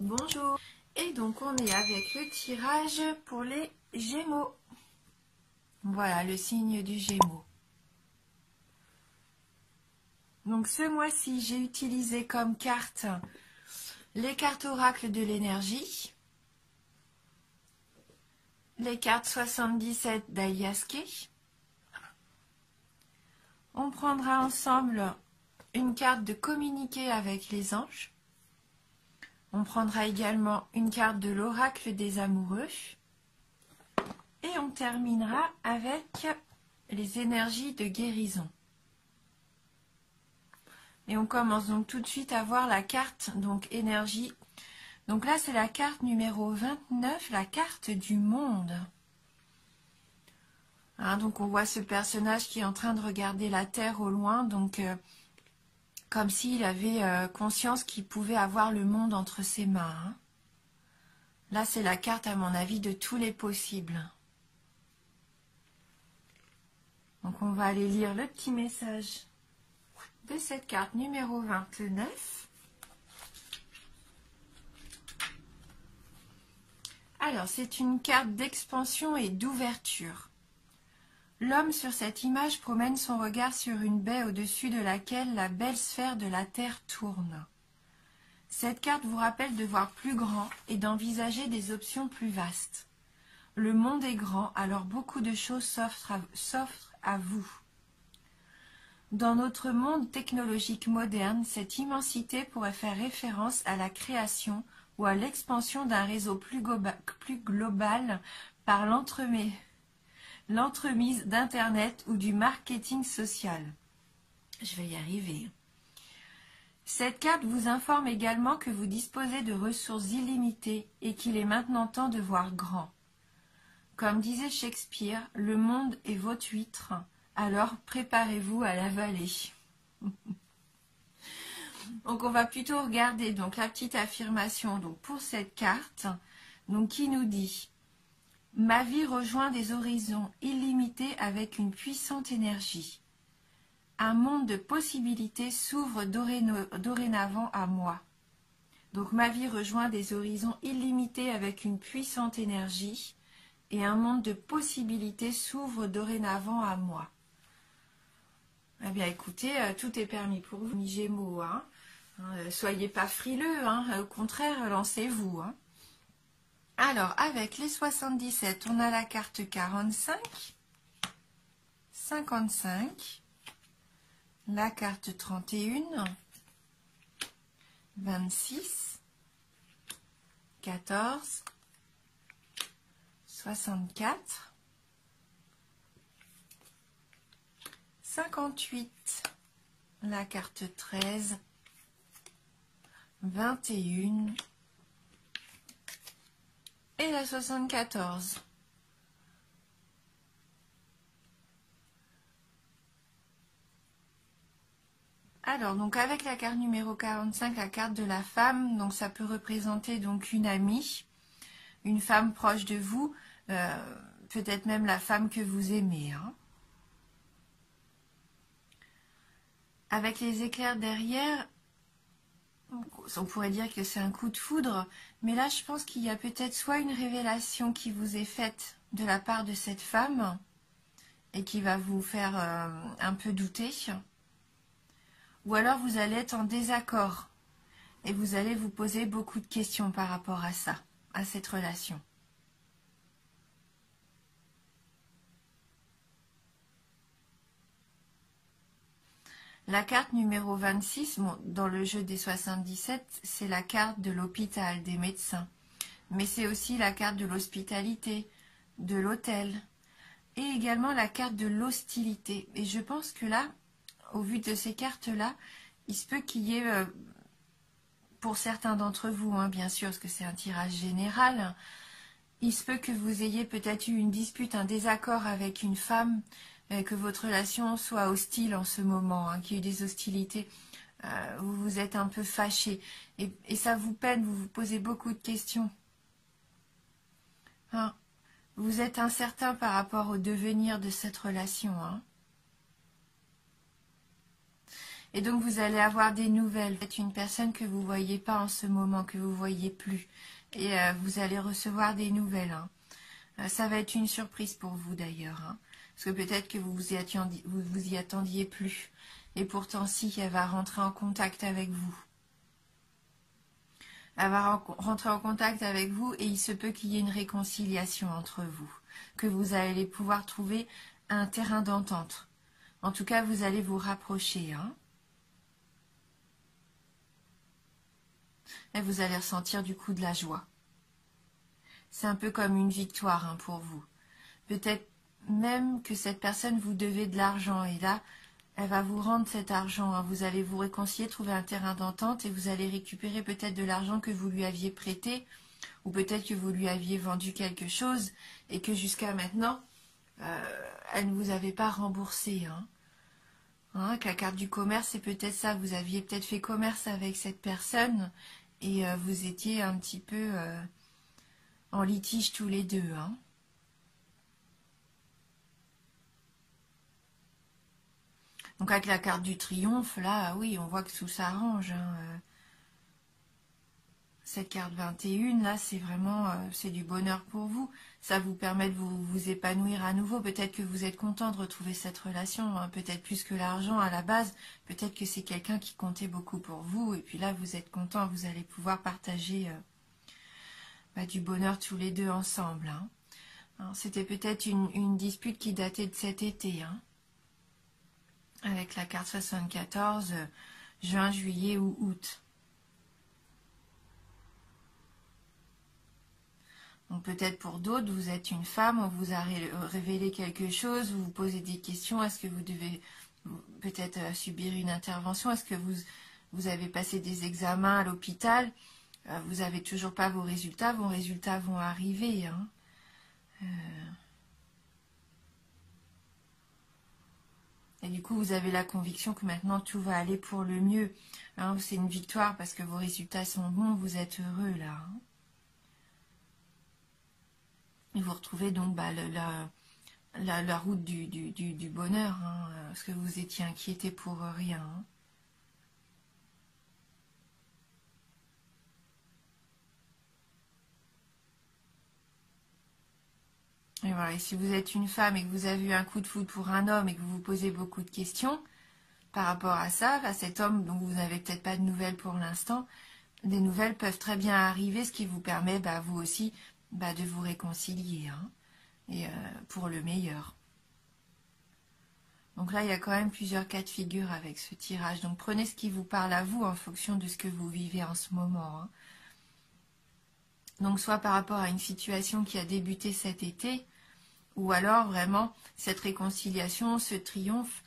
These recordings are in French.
Bonjour. Et donc on est avec le tirage pour les Gémeaux. Voilà le signe du Gémeaux. Donc ce mois-ci, j'ai utilisé comme carte les cartes oracles de l'énergie, les cartes 77 d'Aliaské. On prendra ensemble une carte de communiquer avec les anges. On prendra également une carte de l'oracle des amoureux. Et on terminera avec les énergies de guérison. Et on commence donc tout de suite à voir la carte, donc énergie. Donc là, c'est la carte numéro 29, la carte du monde. Hein, donc on voit ce personnage qui est en train de regarder la Terre au loin, donc comme s'il avait conscience qu'il pouvait avoir le monde entre ses mains. Hein. Là, c'est la carte, à mon avis, de tous les possibles. Donc on va aller lire le petit message de cette carte numéro 29. Alors, c'est une carte d'expansion et d'ouverture. L'homme sur cette image promène son regard sur une baie au-dessus de laquelle la belle sphère de la Terre tourne. Cette carte vous rappelle de voir plus grand et d'envisager des options plus vastes. Le monde est grand, alors beaucoup de choses s'offrent à vous. Dans notre monde technologique moderne, cette immensité pourrait faire référence à la création ou à l'expansion d'un réseau plus global par l'entremise d'Internet ou du marketing social. Je vais y arriver. Cette carte vous informe également que vous disposez de ressources illimitées et qu'il est maintenant temps de voir grand. Comme disait Shakespeare, le monde est votre huître, alors préparez-vous à l'avaler. Donc on va plutôt regarder donc la petite affirmation donc pour cette carte donc qui nous dit: ma vie rejoint des horizons illimités avec une puissante énergie. Un monde de possibilités s'ouvre dorénavant à moi. Donc ma vie rejoint des horizons illimités avec une puissante énergie et un monde de possibilités s'ouvre dorénavant à moi. Eh bien écoutez, tout est permis pour vous, mes Gémeaux. Hein. Soyez pas frileux, hein. Au contraire, lancez-vous. Hein. Alors, avec les 77, on a la carte 45, 55, la carte 31, 26, 14, 64, 58, la carte 13, 21 et la 74. Alors, donc avec la carte numéro 45, la carte de la femme, donc ça peut représenter donc une amie, une femme proche de vous, peut-être même la femme que vous aimez. Hein. Avec les éclairs derrière, on pourrait dire que c'est un coup de foudre, mais là je pense qu'il y a peut-être soit une révélation qui vous est faite de la part de cette femme et qui va vous faire un peu douter, ou alors vous allez être en désaccord et vous allez vous poser beaucoup de questions par rapport à ça, à cette relation. La carte numéro 26, bon, dans le jeu des 77, c'est la carte de l'hôpital, des médecins. Mais c'est aussi la carte de l'hospitalité, de l'hôtel, et également la carte de l'hostilité. Et je pense que là, au vu de ces cartes-là, il se peut qu'il y ait, pour certains d'entre vous, hein, bien sûr, parce que c'est un tirage général, il se peut que vous ayez peut-être eu une dispute, un désaccord avec une femme, que votre relation soit hostile en ce moment, hein, qu'il y ait eu des hostilités, vous vous êtes un peu fâché, et ça vous peine, vous vous posez beaucoup de questions. Hein, vous êtes incertain par rapport au devenir de cette relation. Hein. Et donc vous allez avoir des nouvelles. Peut-être une personne que vous ne voyez pas en ce moment, que vous ne voyez plus. Et vous allez recevoir des nouvelles. Hein. Ça va être une surprise pour vous d'ailleurs. Hein. Parce que peut-être que vous vous y attendiez plus. Et pourtant si, elle va rentrer en contact avec vous. Elle va rentrer en contact avec vous et il se peut qu'il y ait une réconciliation entre vous. Que vous allez pouvoir trouver un terrain d'entente. En tout cas, vous allez vous rapprocher. Hein. Et vous allez ressentir du coup de la joie. C'est un peu comme une victoire hein, pour vous. Peut-être même que cette personne vous devait de l'argent et là, elle va vous rendre cet argent. Hein. Vous allez vous réconcilier, trouver un terrain d'entente et vous allez récupérer peut-être de l'argent que vous lui aviez prêté ou peut-être que vous lui aviez vendu quelque chose et que jusqu'à maintenant, elle ne vous avait pas remboursé. Hein. Hein, que la carte du commerce, c'est peut-être ça. Vous aviez peut-être fait commerce avec cette personne et vous étiez un petit peu en litige tous les deux. Hein. Donc avec la carte du triomphe, là, oui, on voit que tout s'arrange. Hein. Cette carte 21, là, c'est vraiment c'est du bonheur pour vous. Ça vous permet de vous épanouir à nouveau. Peut-être que vous êtes content de retrouver cette relation, hein. Peut-être plus que l'argent à la base. Peut-être que c'est quelqu'un qui comptait beaucoup pour vous. Et puis là, vous êtes content, vous allez pouvoir partager du bonheur tous les deux ensemble. Hein. Hein, c'était peut-être une dispute qui datait de cet été. Hein. Avec la carte 74, juin, juillet ou août. Donc peut-être pour d'autres, vous êtes une femme, on vous a révélé quelque chose, vous vous posez des questions, est-ce que vous devez peut-être subir une intervention, est-ce que vous avez passé des examens à l'hôpital, vous n'avez toujours pas vos résultats vont arriver. Hein. Et du coup, vous avez la conviction que maintenant tout va aller pour le mieux. Hein, c'est une victoire parce que vos résultats sont bons, vous êtes heureux là. Hein. Et vous retrouvez donc la route du bonheur, hein, parce que vous étiez inquiété pour rien. Hein. Et voilà, et si vous êtes une femme et que vous avez eu un coup de foudre pour un homme et que vous vous posez beaucoup de questions par rapport à ça, à cet homme dont vous n'avez peut-être pas de nouvelles pour l'instant, des nouvelles peuvent très bien arriver, ce qui vous permet, vous aussi, de vous réconcilier, hein, et pour le meilleur. Donc là, il y a quand même plusieurs cas de figure avec ce tirage. Donc prenez ce qui vous parle à vous en fonction de ce que vous vivez en ce moment. Hein. Donc soit par rapport à une situation qui a débuté cet été, ou alors vraiment cette réconciliation, ce triomphe,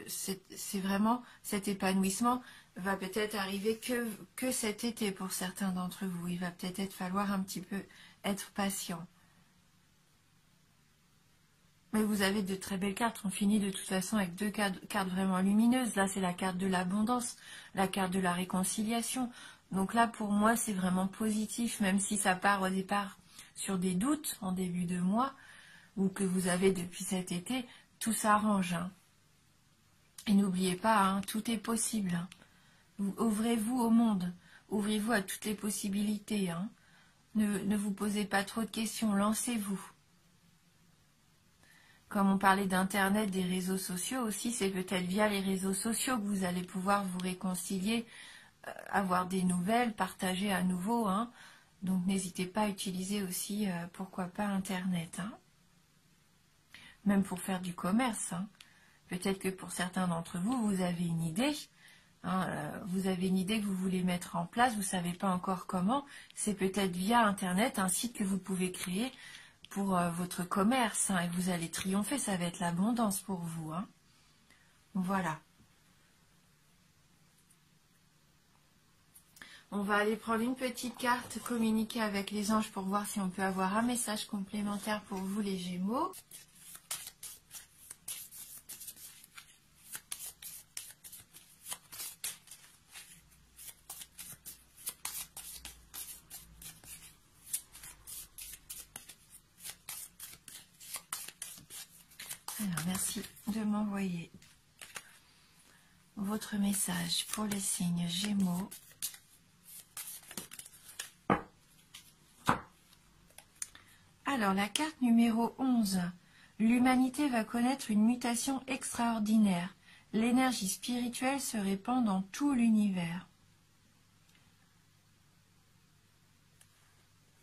c'est vraiment cet épanouissement va peut-être arriver que cet été pour certains d'entre vous. Il va peut-être falloir un petit peu être patient. Mais vous avez de très belles cartes. On finit de toute façon avec deux cartes vraiment lumineuses. Là, c'est la carte de l'abondance, la carte de la réconciliation. Donc là, pour moi, c'est vraiment positif, même si ça part au départ sur des doutes en début de mois, ou que vous avez depuis cet été, tout s'arrange. Hein. Et n'oubliez pas, hein, tout est possible. Hein. Ouvrez-vous au monde. Ouvrez-vous à toutes les possibilités. Hein. Ne vous posez pas trop de questions. Lancez-vous. Comme on parlait d'Internet, des réseaux sociaux aussi, c'est peut-être via les réseaux sociaux que vous allez pouvoir vous réconcilier, avoir des nouvelles, partager à nouveau. Hein. Donc n'hésitez pas à utiliser aussi, pourquoi pas, Internet. Hein. Même pour faire du commerce. Hein. Peut-être que pour certains d'entre vous, vous avez une idée. Hein, vous avez une idée que vous voulez mettre en place, vous ne savez pas encore comment. C'est peut-être via Internet un site que vous pouvez créer pour votre commerce, hein, et vous allez triompher, ça va être l'abondance pour vous. Hein. Voilà. On va aller prendre une petite carte, communiquer avec les anges pour voir si on peut avoir un message complémentaire pour vous les Gémeaux. Alors, merci de m'envoyer votre message pour les signes Gémeaux. Alors, la carte numéro 11. L'humanité va connaître une mutation extraordinaire. L'énergie spirituelle se répand dans tout l'univers.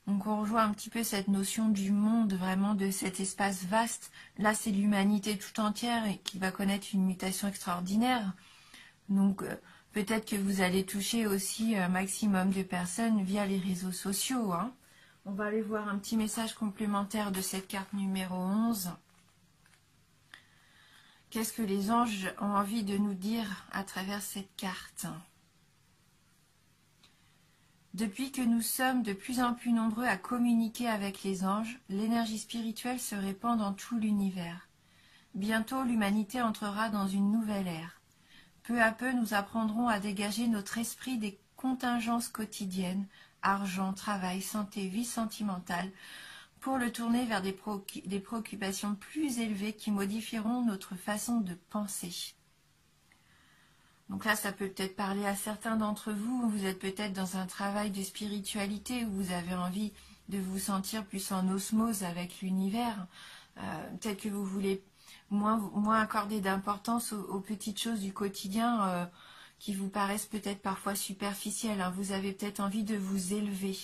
Donc on rejoint un petit peu cette notion du monde, vraiment de cet espace vaste. Là, c'est l'humanité tout entière et qui va connaître une mutation extraordinaire. Donc peut-être que vous allez toucher aussi un maximum de personnes via les réseaux sociaux. Hein. On va aller voir un petit message complémentaire de cette carte numéro 11. Qu'est-ce que les anges ont envie de nous dire à travers cette carte ? Depuis que nous sommes de plus en plus nombreux à communiquer avec les anges, l'énergie spirituelle se répand dans tout l'univers. Bientôt, l'humanité entrera dans une nouvelle ère. Peu à peu, nous apprendrons à dégager notre esprit des contingences quotidiennes, argent, travail, santé, vie sentimentale, pour le tourner vers des préoccupations plus élevées qui modifieront notre façon de penser. Donc là, ça peut peut-être parler à certains d'entre vous. Vous êtes peut-être dans un travail de spiritualité où vous avez envie de vous sentir plus en osmose avec l'univers. Peut-être que vous voulez moins accorder d'importance aux petites choses du quotidien qui vous paraissent peut-être parfois superficielles. Hein. Vous avez peut-être envie de vous élever.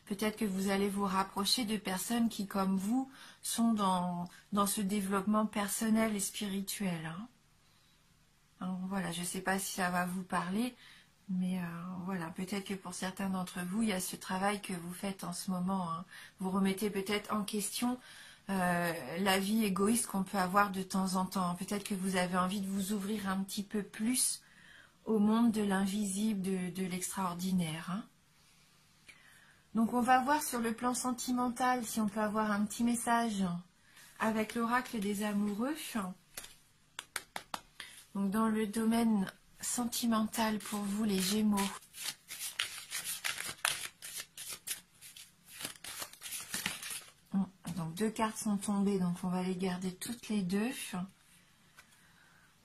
Peut-être que vous allez vous rapprocher de personnes qui, comme vous, sont dans ce développement personnel et spirituel. Hein. Alors, voilà, je ne sais pas si ça va vous parler, mais voilà, peut-être que pour certains d'entre vous, il y a ce travail que vous faites en ce moment. Hein. Vous remettez peut-être en question la vie égoïste qu'on peut avoir de temps en temps. Peut-être que vous avez envie de vous ouvrir un petit peu plus au monde de l'invisible, de l'extraordinaire. Hein. Donc on va voir sur le plan sentimental si on peut avoir un petit message avec l'oracle des amoureux. Donc dans le domaine sentimental pour vous les Gémeaux. Donc deux cartes sont tombées, donc on va les garder toutes les deux.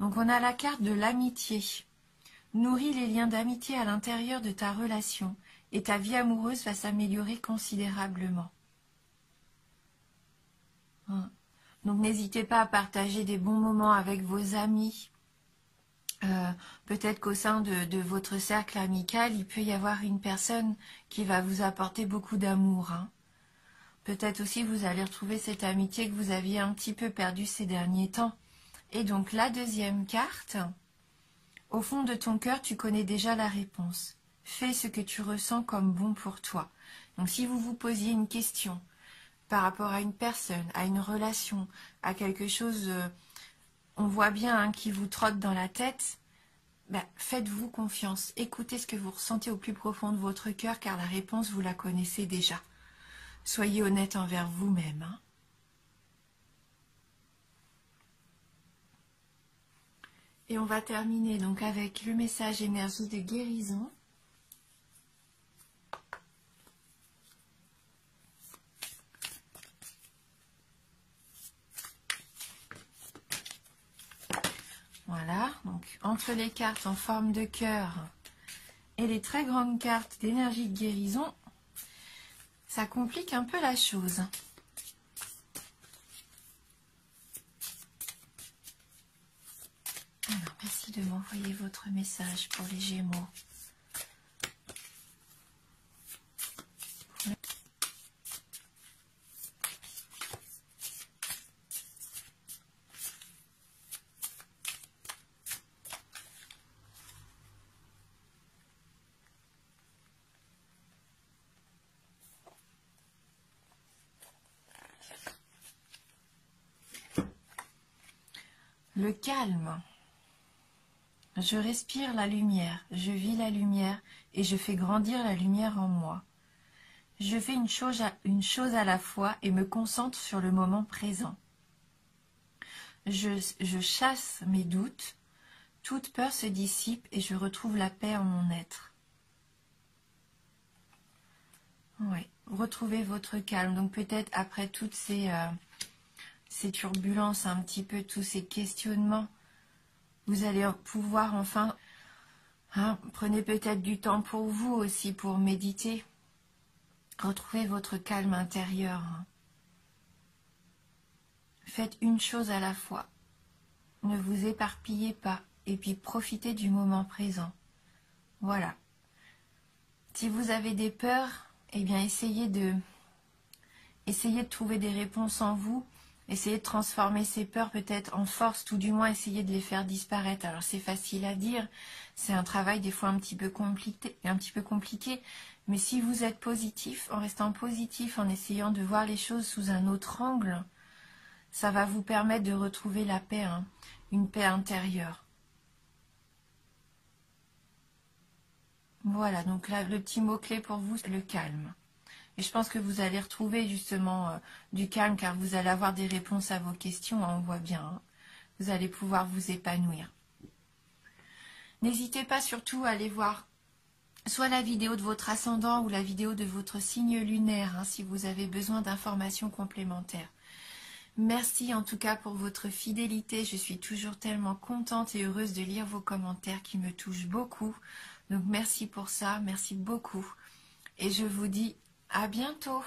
Donc on a la carte de l'amitié. Nourris les liens d'amitié à l'intérieur de ta relation et ta vie amoureuse va s'améliorer considérablement. Donc n'hésitez pas à partager des bons moments avec vos amis. Peut-être qu'au sein de votre cercle amical, il peut y avoir une personne qui va vous apporter beaucoup d'amour. Hein. Peut-être aussi vous allez retrouver cette amitié que vous aviez un petit peu perdue ces derniers temps. Et donc la deuxième carte, au fond de ton cœur, tu connais déjà la réponse. Fais ce que tu ressens comme bon pour toi. Donc si vous vous posiez une question par rapport à une personne, à une relation, à quelque chose, on voit bien hein, qui vous trotte dans la tête, ben, faites-vous confiance. Écoutez ce que vous ressentez au plus profond de votre cœur car la réponse, vous la connaissez déjà. Soyez honnête envers vous-même. Hein. Et on va terminer donc avec le message énergie de guérison. Voilà, donc entre les cartes en forme de cœur et les très grandes cartes d'énergie de guérison, ça complique un peu la chose. Alors, merci de m'envoyer votre message pour les Gémeaux. Le calme. Je respire la lumière, je vis la lumière et je fais grandir la lumière en moi. Je fais une chose à la fois et me concentre sur le moment présent. Je chasse mes doutes, toute peur se dissipe et je retrouve la paix en mon être. Oui, retrouvez votre calme. Donc peut-être après toutes ces turbulences, un petit peu tous ces questionnements, Vous allez pouvoir enfin, prenez peut-être du temps pour vous aussi, pour méditer. Retrouvez votre calme intérieur. Faites une chose à la fois. Ne vous éparpillez pas. Et puis profitez du moment présent. Voilà. Si vous avez des peurs, eh bien essayez de trouver des réponses en vous. Essayez de transformer ces peurs peut-être en force, tout du moins essayez de les faire disparaître. Alors c'est facile à dire, c'est un travail des fois un petit peu compliqué, mais si vous êtes positif, en restant positif, en essayant de voir les choses sous un autre angle, ça va vous permettre de retrouver la paix, une paix intérieure. Voilà, donc là, le petit mot-clé pour vous, c'est le calme. Et je pense que vous allez retrouver justement du calme car vous allez avoir des réponses à vos questions, on voit bien. Vous allez pouvoir vous épanouir. N'hésitez pas surtout à aller voir soit la vidéo de votre ascendant ou la vidéo de votre signe lunaire si vous avez besoin d'informations complémentaires. Merci en tout cas pour votre fidélité. Je suis toujours tellement contente et heureuse de lire vos commentaires qui me touchent beaucoup. Donc merci pour ça, merci beaucoup. Et je vous dis à bientôt.